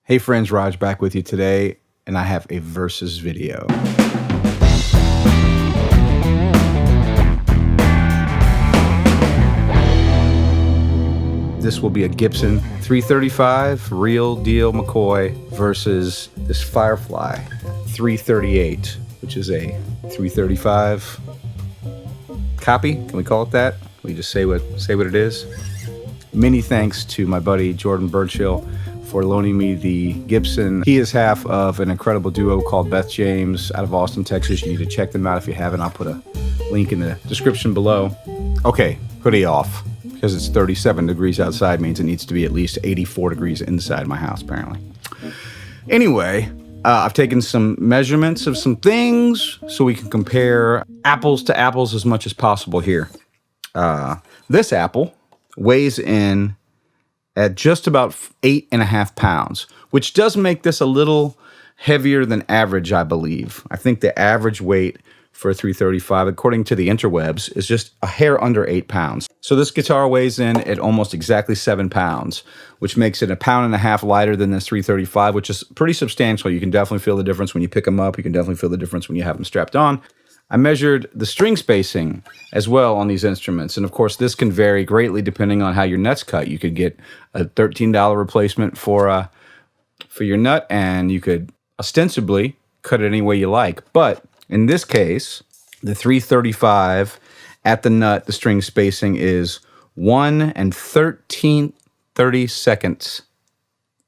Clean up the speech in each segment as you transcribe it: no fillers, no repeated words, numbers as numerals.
Hey friends, Raj back with you today, and I have a versus video. This will be a Gibson 335 Real Deal McCoy versus this Firefly 338, which is a 335 copy. Can we call it that? Can we just say what it is? Many thanks to my buddy Jordan Birchill for loaning me the Gibson. He is half of an incredible duo called Beth James out of Austin, Texas. You need to check them out if you haven't. I'll put a link in the description below. Okay, hoodie off. Because it's 37 degrees outside means it needs to be at least 84 degrees inside my house, apparently. Anyway, I've taken some measurements of some things so we can compare apples to apples as much as possible here. This apple weighs in at just about 8.5 pounds, which does make this a little heavier than average, I believe. I think the average weight for a 335, according to the interwebs, is just a hair under 8 pounds. So this guitar weighs in at almost exactly 7 pounds, which makes it 1.5 pounds lighter than this 335, which is pretty substantial. You can definitely feel the difference when you pick them up. You can definitely feel the difference when you have them strapped on. I measured the string spacing as well on these instruments. And of course, this can vary greatly depending on how your nut's cut. You could get a $13 replacement for your nut, and you could ostensibly cut it any way you like. But in this case, the 335 at the nut, the string spacing is 1 13/32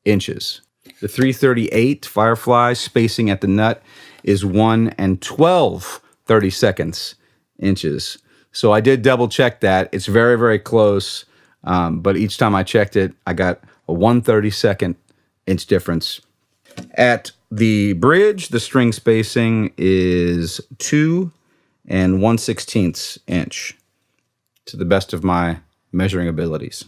inches. The 338 Firefly spacing at the nut is 1 12/32 inches. So I did double check that. It's very, very close. But each time I checked it, I got a 1/32 inch difference. At the bridge, the string spacing is 2 1/16 inch, to the best of my measuring abilities.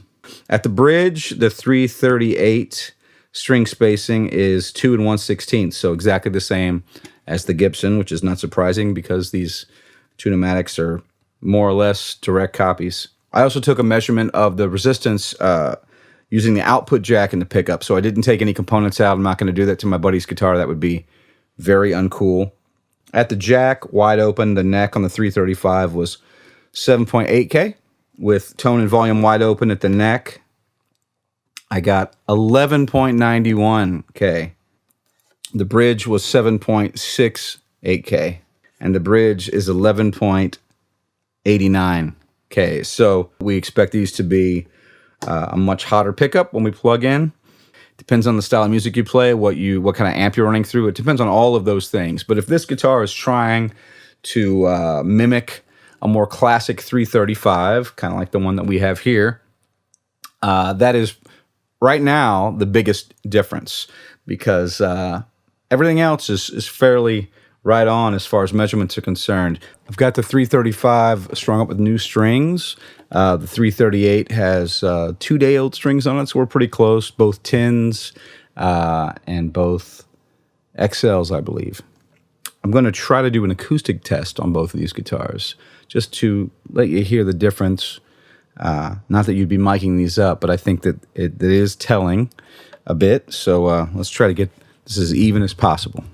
At the bridge, the 338 string spacing is 2 1/16, so exactly the same as the Gibson, which is not surprising because these two pneumatics are more or less direct copies. I also took a measurement of the resistance using the output jack in the pickup, so I didn't take any components out. I'm not going to do that to my buddy's guitar. That would be very uncool. At the jack, wide open, the neck on the 335 was 7.8K. With tone and volume wide open at the neck, I got 11.91K. The bridge was 7.68K, and the bridge is 11.89K. So we expect these to be a much hotter pickup when we plug in. Depends on the style of music you play, what kind of amp you're running through. It depends on all of those things. But if this guitar is trying to mimic a more classic 335, kind of like the one that we have here, that is right now the biggest difference, because everything else is fairly right on as far as measurements are concerned. I've got the 335 strung up with new strings. The 338 has 2-day-old strings on it, so we're pretty close. Both 10s and both XLs, I believe. I'm going to try to do an acoustic test on both of these guitars, just to let you hear the difference. Not that you'd be miking these up, but I think that it is telling a bit. So let's try to get this as even as possible.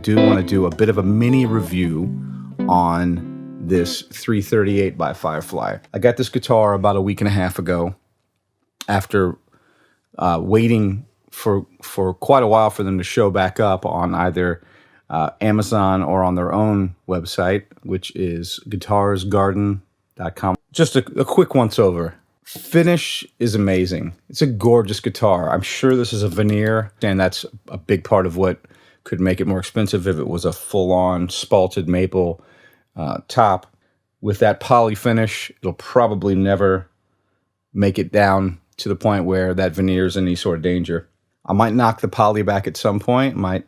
do want to do a bit of a mini review on this 338 by Firefly. I got this guitar about a week and a half ago after waiting for quite a while for them to show back up on either Amazon or on their own website, which is guitarsgarden.com. Just a quick once over. Finish is amazing. It's a gorgeous guitar. I'm sure this is a veneer, and that's a big part of what could make it more expensive if it was a full-on spalted maple top. With that poly finish, it'll probably never make it down to the point where that veneer is in any sort of danger. I might knock the poly back at some point, might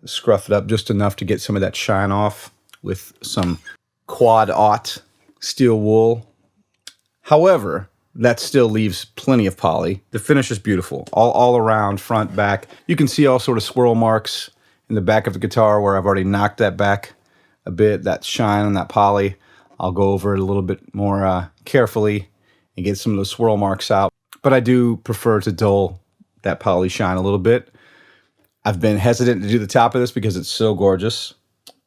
scruff it up just enough to get some of that shine off with some quad-aught steel wool. However, that still leaves plenty of poly. The finish is beautiful, all around, front, back. You can see all sort of swirl marks in the back of the guitar where I've already knocked that back a bit, that shine on that poly. I'll go over it a little bit more carefully and get some of those swirl marks out. But I do prefer to dull that poly shine a little bit. I've been hesitant to do the top of this because it's so gorgeous,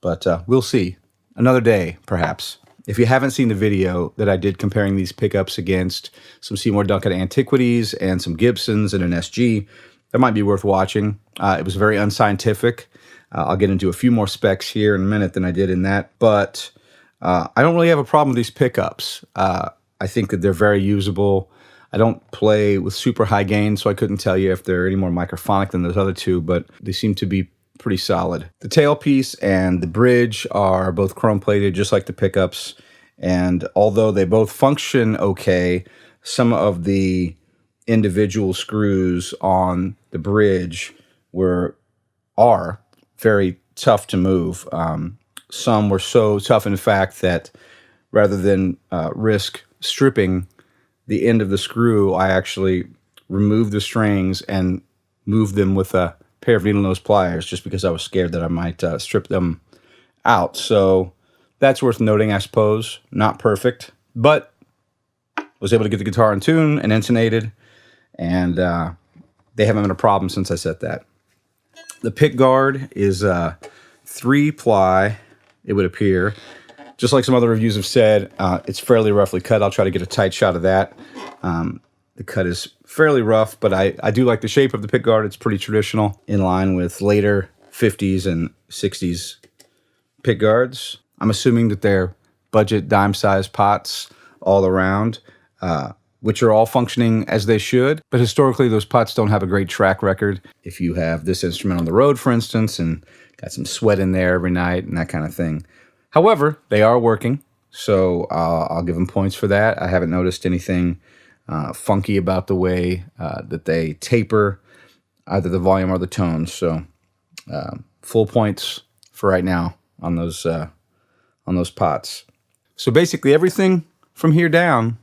but we'll see. Another day, perhaps. If you haven't seen the video that I did comparing these pickups against some Seymour Duncan Antiquities and some Gibsons and an SG, that might be worth watching. It was very unscientific. I'll get into a few more specs here in a minute than I did in that, but I don't really have a problem with these pickups. I think that they're very usable. I don't play with super high gain, so I couldn't tell you if they're any more microphonic than those other two, but they seem to be pretty solid. The tailpiece and the bridge are both chrome plated, just like the pickups. And although they both function okay, some of the individual screws on the bridge are very tough to move. Some were so tough, in fact, that rather than risk stripping the end of the screw, I actually removed the strings and moved them with a pair of needle nose pliers just because I was scared that I might strip them out. So that's worth noting, I suppose. Not perfect, but was able to get the guitar in tune and intonated, and they haven't been a problem since I set that. The pick guard is 3-ply, it would appear. Just like some other reviews have said, it's fairly roughly cut. I'll try to get a tight shot of that. The cut is fairly rough, but I do like the shape of the pick guard. It's pretty traditional, in line with later 50s and 60s pick guards. I'm assuming that they're budget dime-sized pots all around, which are all functioning as they should. But historically, those pots don't have a great track record. If you have this instrument on the road, for instance, and got some sweat in there every night and that kind of thing. However, they are working, so I'll give them points for that. I haven't noticed anything funky about the way that they taper either the volume or the tones. So full points for right now on those pots. So basically everything from here down,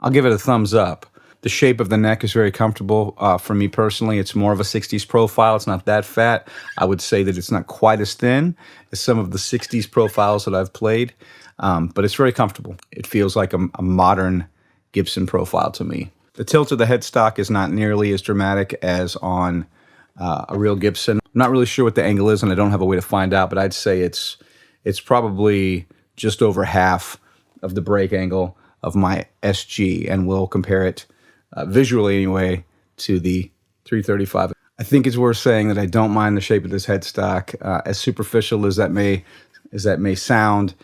I'll give it a thumbs up. The shape of the neck is very comfortable for me personally. It's more of a 60s profile. It's not that fat. I would say that it's not quite as thin as some of the 60s profiles that I've played, but it's very comfortable. It feels like a modern Gibson profile to me. The tilt of the headstock is not nearly as dramatic as on a real Gibson. I'm not really sure what the angle is, and I don't have a way to find out, but I'd say it's probably just over half of the break angle of my SG, and we'll compare it visually anyway to the 335. I think it's worth saying that I don't mind the shape of this headstock, as superficial as that may sound.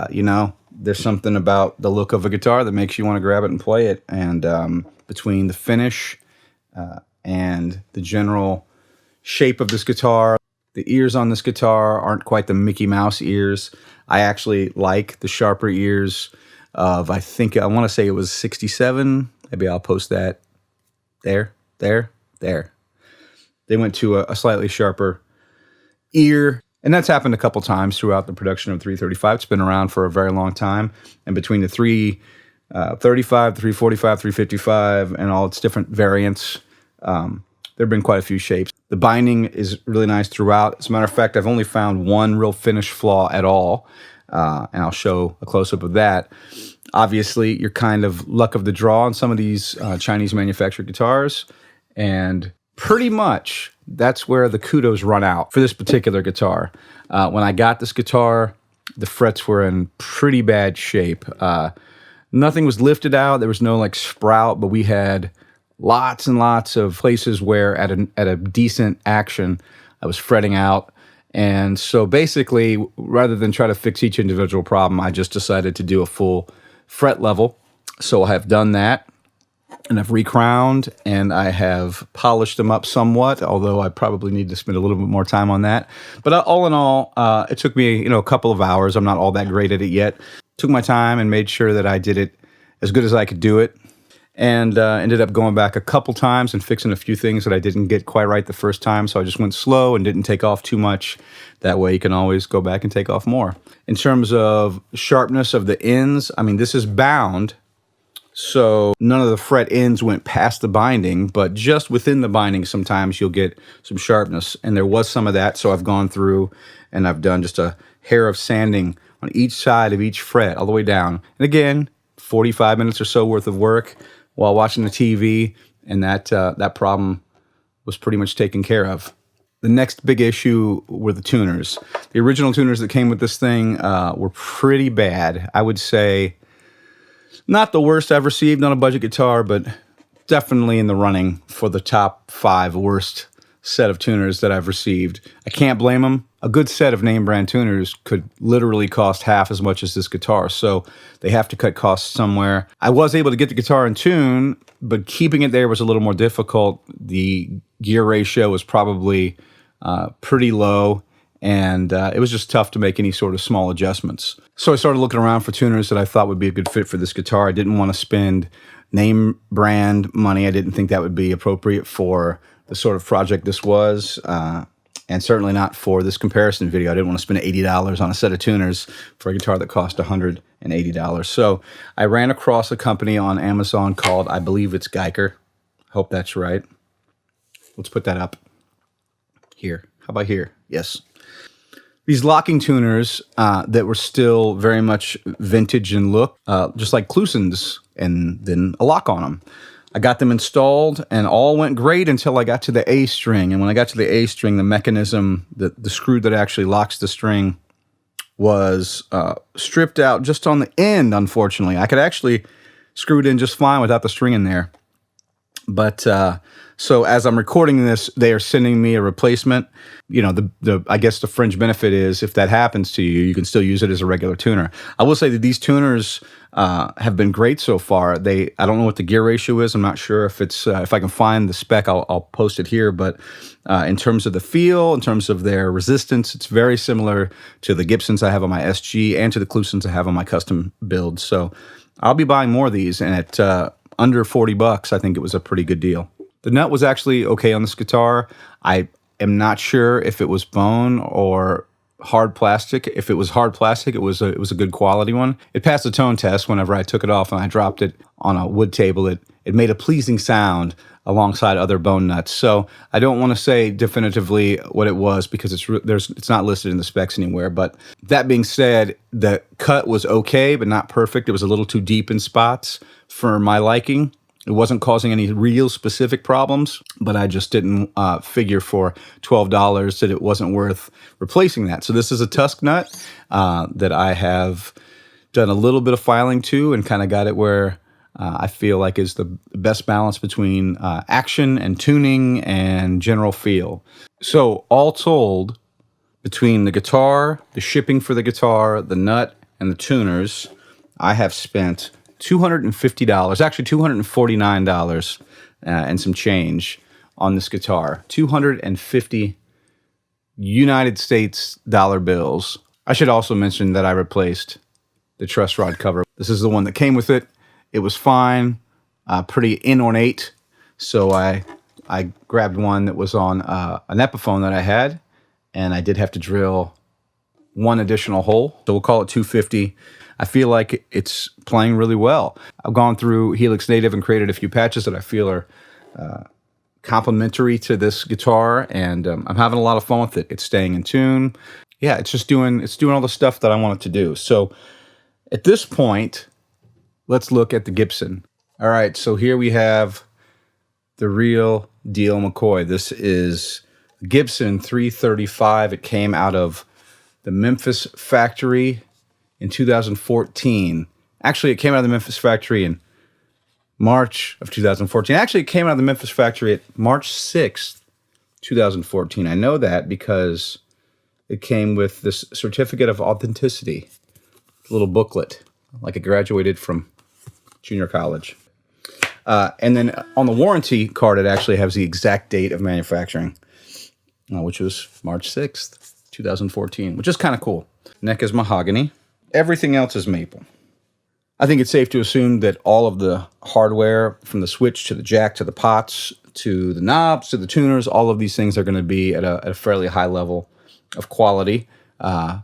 You know, there's something about the look of a guitar that makes you want to grab it and play it. And between the finish and the general shape of this guitar, the ears on this guitar aren't quite the Mickey Mouse ears. I actually like the sharper ears of, I want to say it was 67. Maybe I'll post that there. They went to a slightly sharper ear, and that's happened a couple times throughout the production of 335. It's been around for a very long time, and between the 335, 345, 355, and all its different variants, there have been quite a few shapes. The binding is really nice throughout. As a matter of fact, I've only found one real finish flaw at all, and I'll show a close-up of that. Obviously, you're kind of luck of the draw on some of these Chinese manufactured guitars, and pretty much that's where the kudos run out for this particular guitar. When I got this guitar, the frets were in pretty bad shape. Nothing was lifted out. There was no like sprout, but we had lots and lots of places where at a decent action, I was fretting out. And so basically, rather than try to fix each individual problem, I just decided to do a full fret level. So I have done that, and I've recrowned, and I have polished them up somewhat, although I probably need to spend a little bit more time on that. But all in all, it took me a couple of hours. I'm not all that great at it yet. Took my time and made sure that I did it as good as I could do it. And ended up going back a couple times and fixing a few things that I didn't get quite right the first time. So I just went slow and didn't take off too much. That way you can always go back and take off more. In terms of sharpness of the ends, I mean, this is bound, so none of the fret ends went past the binding, but just within the binding sometimes you'll get some sharpness. And there was some of that, so I've gone through and I've done just a hair of sanding on each side of each fret all the way down. And again, 45 minutes or so worth of work while watching the TV, and that problem was pretty much taken care of. The next big issue were the tuners. The original tuners that came with this thing were pretty bad. I would say not the worst I've received on a budget guitar, but definitely in the running for the top 5 worst set of tuners that I've received. I can't blame them. A good set of name brand tuners could literally cost half as much as this guitar, so they have to cut costs somewhere. I was able to get the guitar in tune, but keeping it there was a little more difficult. The gear ratio was probably pretty low, and it was just tough to make any sort of small adjustments. So I started looking around for tuners that I thought would be a good fit for this guitar. I didn't want to spend name brand money. I didn't think that would be appropriate for the sort of project this was, and certainly not for this comparison video. I didn't want to spend $80 on a set of tuners for a guitar that cost $180. So I ran across a company on Amazon called, I believe it's Geiger. Hope that's right. Let's put that up here. How about here? Yes. These locking tuners that were still very much vintage in look, just like Klusons, and then a lock on them. I got them installed, and all went great until I got to the A string. And when I got to the A string, the mechanism, the screw that actually locks the string, was stripped out just on the end, unfortunately. I could actually screw it in just fine without the string in there. But so as I'm recording this, they are sending me a replacement. I guess the fringe benefit is if that happens to you, you can still use it as a regular tuner. I will say that these tuners have been great so far. I don't know what the gear ratio is. I'm not sure if it's if I can find the spec, I'll post it here. But in terms of the feel, in terms of their resistance, it's very similar to the Gibsons I have on my SG and to the Klusons I have on my custom build. So I'll be buying more of these, and at under $40, I think it was a pretty good deal. The nut was actually okay on this guitar. I am not sure if it was bone or hard plastic. If it was hard plastic, it was a good quality one. It passed the tone test whenever I took it off and I dropped it on a wood table. It made a pleasing sound alongside other bone nuts. So I don't want to say definitively what it was because it's not listed in the specs anywhere. But that being said, the cut was okay, but not perfect. It was a little too deep in spots for my liking. It wasn't causing any real specific problems, but I just didn't figure for $12 that it wasn't worth replacing that. So this is a tusk nut that I have done a little bit of filing to and kind of got it where I feel like is the best balance between action and tuning and general feel. So all told, between the guitar, the shipping for the guitar, the nut, and the tuners, I have spent $250, actually $249 and some change on this guitar. 250 United States dollar bills. I should also mention that I replaced the truss rod cover. This is the one that came with it. It was fine, pretty inornate. So I grabbed one that was on an Epiphone that I had, and I did have to drill one additional hole. So we'll call it 250. I feel like it's playing really well. I've gone through Helix Native and created a few patches that I feel are complementary to this guitar, and I'm having a lot of fun with it. It's staying in tune. Yeah, it's doing all the stuff that I want it to do. So at this point, let's look at the Gibson. All right, so here we have the real deal McCoy. This is Gibson 335. It came out of the Memphis factory in 2014. Actually, it came out of the Memphis factory in March of 2014. Actually, it came out of the Memphis factory at March 6th, 2014. I know that because it came with this certificate of authenticity, a little booklet, like it graduated from junior college. And then on the warranty card, it actually has the exact date of manufacturing, which was March 6th, 2014, which is kind of cool. Neck is mahogany. Everything else is maple. I think it's safe to assume that all of the hardware, from the switch to the jack to the pots to the knobs to the tuners, all of these things are going to be at a fairly high level of quality,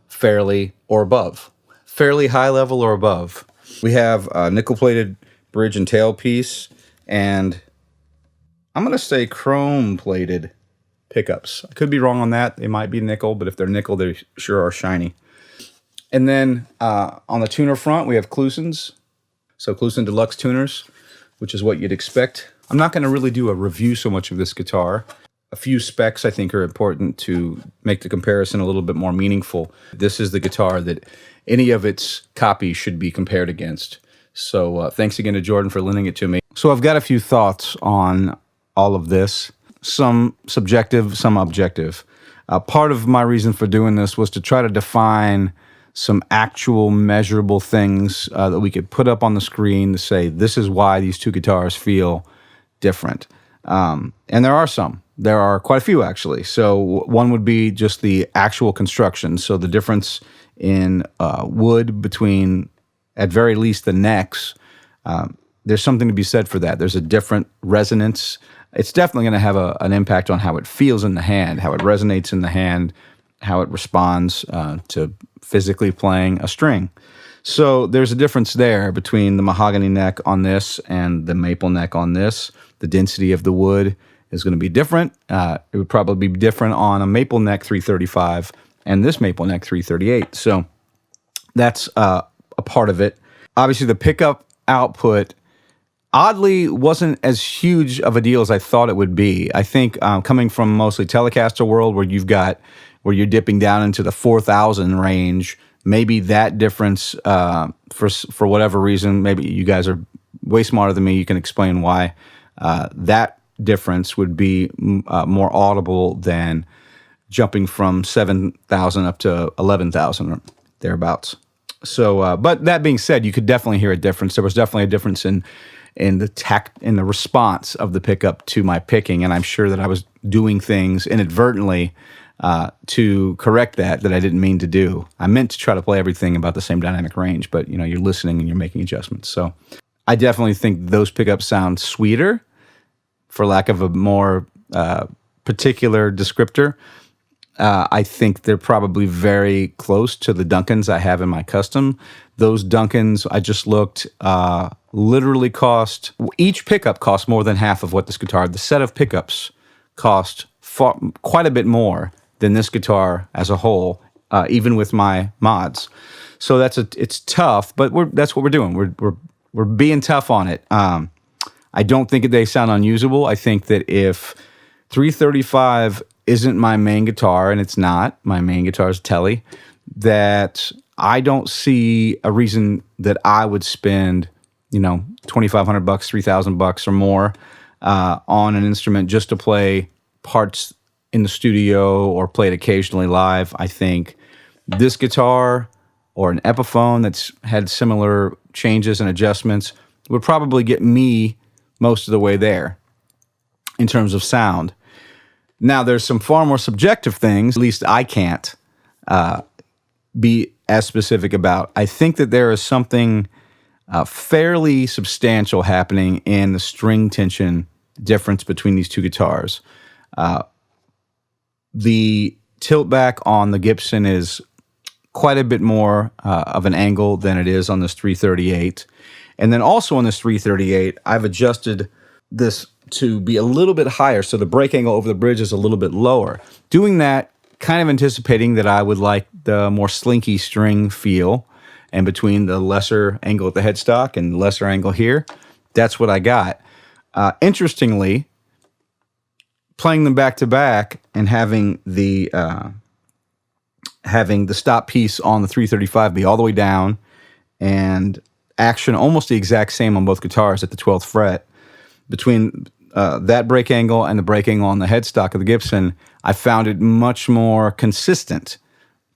fairly or above. Fairly high level or above. We have a nickel-plated bridge and tailpiece, and I'm going to say chrome-plated pickups. I could be wrong on that. They might be nickel, but if they're nickel, they sure are shiny. And then on the tuner front, we have Klusons. So Kluson Deluxe tuners, which is what you'd expect. I'm not going to really do a review so much of this guitar. A few specs I think are important to make the comparison a little bit more meaningful. This is the guitar that any of its copies should be compared against. So thanks again to Jordan for lending it to me. So I've got a few thoughts on all of this. Some subjective, some objective. Part of my reason for doing this was to try to define some actual measurable things that we could put up on the screen to say, this is why these two guitars feel different. And there are some. There are quite a few, actually. So one would be just the actual construction. So the difference in wood between, at very least, the necks. There's something to be said for that. There's a different resonance. It's definitely going to have an impact on how it feels in the hand, how it resonates in the hand, how it responds to physically playing a string. So there's a difference there between the mahogany neck on this and the maple neck on this. The density of the wood is going to be different. It would probably be different on a maple neck 335 and this maple neck 338. So that's a part of it. Obviously, the pickup output oddly wasn't as huge of a deal as I thought it would be. I think coming from mostly Telecaster world, where you're dipping down into the 4,000 range, maybe that difference for whatever reason, maybe you guys are way smarter than me. You can explain why that difference would be more audible than jumping from 7,000 up to 11,000 or thereabouts. So, but that being said, you could definitely hear a difference. There was definitely a difference in the response of the pickup to my picking, and I'm sure that I was doing things inadvertently to correct that I didn't mean to do. I meant to try to play everything about the same dynamic range, but you're listening and you're making adjustments. So I definitely think those pickups sound sweeter, for lack of a more particular descriptor. I think they're probably very close to the Duncans I have in my custom. Those Duncans, I just looked, literally cost, each pickup cost more than half of what this guitar, the set of pickups cost quite a bit more than this guitar as a whole, even with my mods. So it's tough, but that's what we're doing. We're being tough on it. I don't think they sound unusable. I think that if 335 isn't my main guitar, and it's not, my main guitar is Tele, that I don't see a reason that I would spend, $2,500, $3,000 or more on an instrument just to play parts in the studio or play it occasionally live. I think this guitar or an Epiphone that's had similar changes and adjustments would probably get me most of the way there in terms of sound. Now, there's some far more subjective things, at least I can't be as specific about. I think that there is something fairly substantial happening in the string tension difference between these two guitars. The tilt back on the Gibson is quite a bit more of an angle than it is on this 338. And then also on this 338, I've adjusted this to be a little bit higher, so the break angle over the bridge is a little bit lower. Doing that, kind of anticipating that I would like the more slinky string feel, and between the lesser angle at the headstock and the lesser angle here, that's what I got. Interestingly, playing them back to back and having the stop piece on the 335 be all the way down and action almost the exact same on both guitars at the 12th fret. Between that break angle and the break angle on the headstock of the Gibson, I found it much more consistent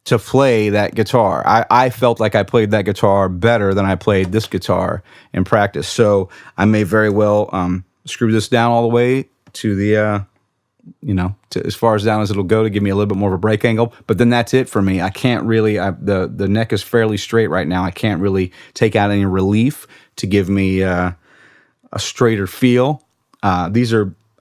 to play that guitar. I felt like I played that guitar better than I played this guitar in practice. So I may very well screw this down all the way to the, to as far as down as it'll go to give me a little bit more of a break angle. But then that's it for me. I can't really, the neck is fairly straight right now. I can't really take out any relief to give me a straighter feel.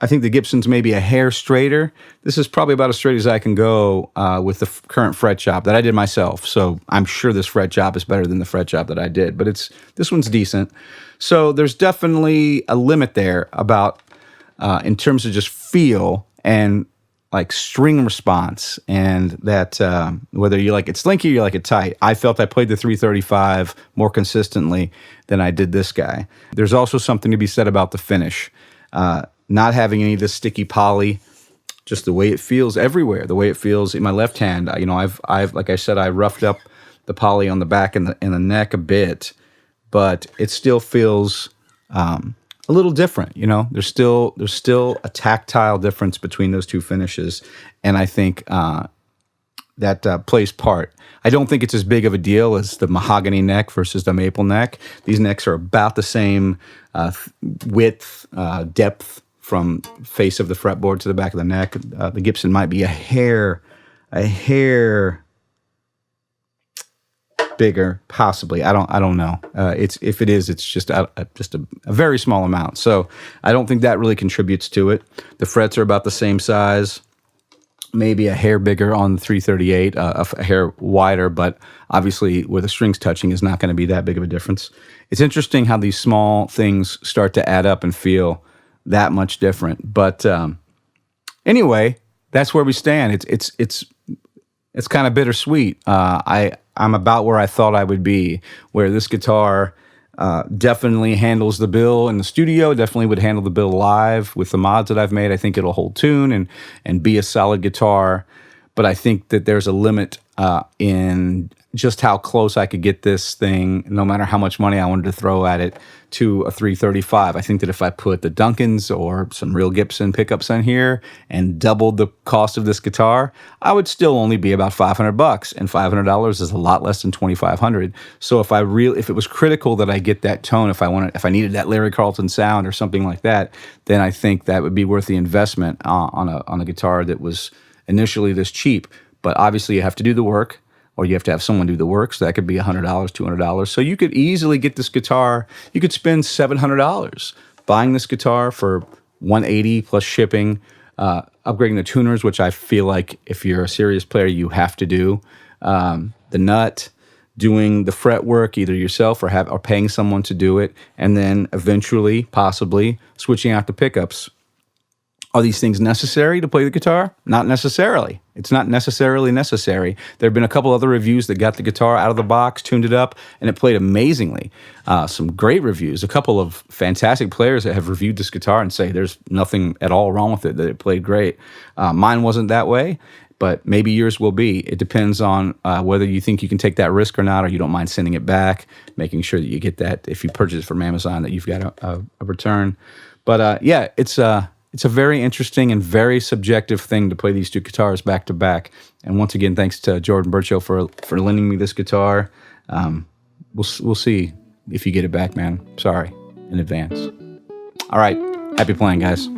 I think the Gibson's maybe a hair straighter. This is probably about as straight as I can go with the current fret job that I did myself. So I'm sure this fret job is better than the fret job that I did, but this one's decent. So there's definitely a limit there about in terms of just feel and like string response, and that whether you like it slinky or you like it tight. I felt I played the 335 more consistently than I did this guy. There's also something to be said about the finish. Not having any of this sticky poly, just the way it feels everywhere, the way it feels in my left hand. I've like I said, I roughed up the poly on the back and the neck a bit, but it still feels a little different. There's still a tactile difference between those two finishes, and I think that plays part. I don't think it's as big of a deal as the mahogany neck versus the maple neck. These necks are about the same width, depth from face of the fretboard to the back of the neck. The Gibson might be a hair bigger, possibly. I don't know. If it is, it's just a very small amount. So I don't think that really contributes to it. The frets are about the same size. Maybe a hair bigger on the 338, a hair wider, but obviously where the strings touching is not going to be that big of a difference. It's interesting how these small things start to add up and feel that much different. But anyway, that's where we stand. It's kind of bittersweet. I'm about where I thought I would be, where this guitar definitely handles the bill in the studio, definitely would handle the bill live with the mods that I've made. I think it'll hold tune and be a solid guitar. But I think that there's a limit in just how close I could get this thing, no matter how much money I wanted to throw at it, to a 335. I think that if I put the Duncans or some real Gibson pickups in here and doubled the cost of this guitar, I would still only be about $500, and $500 is a lot less than $2,500. So if it was critical that I get that tone, if I needed that Larry Carlton sound or something like that, then I think that would be worth the investment on a guitar that was initially this cheap. But obviously you have to do the work, or you have to have someone do the work, so that could be $100, $200. So you could easily get this guitar. You could spend $700 buying this guitar for $180 plus shipping, upgrading the tuners, which I feel like if you're a serious player, you have to do. The nut, doing the fret work either yourself or paying someone to do it, and then eventually, possibly, switching out the pickups. Are these things necessary to play the guitar? Not necessarily. It's not necessarily necessary. There have been a couple other reviews that got the guitar out of the box, tuned it up, and it played amazingly. Some great reviews. A couple of fantastic players that have reviewed this guitar and say there's nothing at all wrong with it, that it played great. Mine wasn't that way, but maybe yours will be. It depends on whether you think you can take that risk or not, or you don't mind sending it back, making sure that you get that, if you purchase it from Amazon, that you've got a return. But yeah, it's a very interesting and very subjective thing to play these two guitars back to back. And once again, thanks to Jordan Burchill for lending me this guitar. We'll see if you get it back, man. Sorry in advance. All right, happy playing, guys.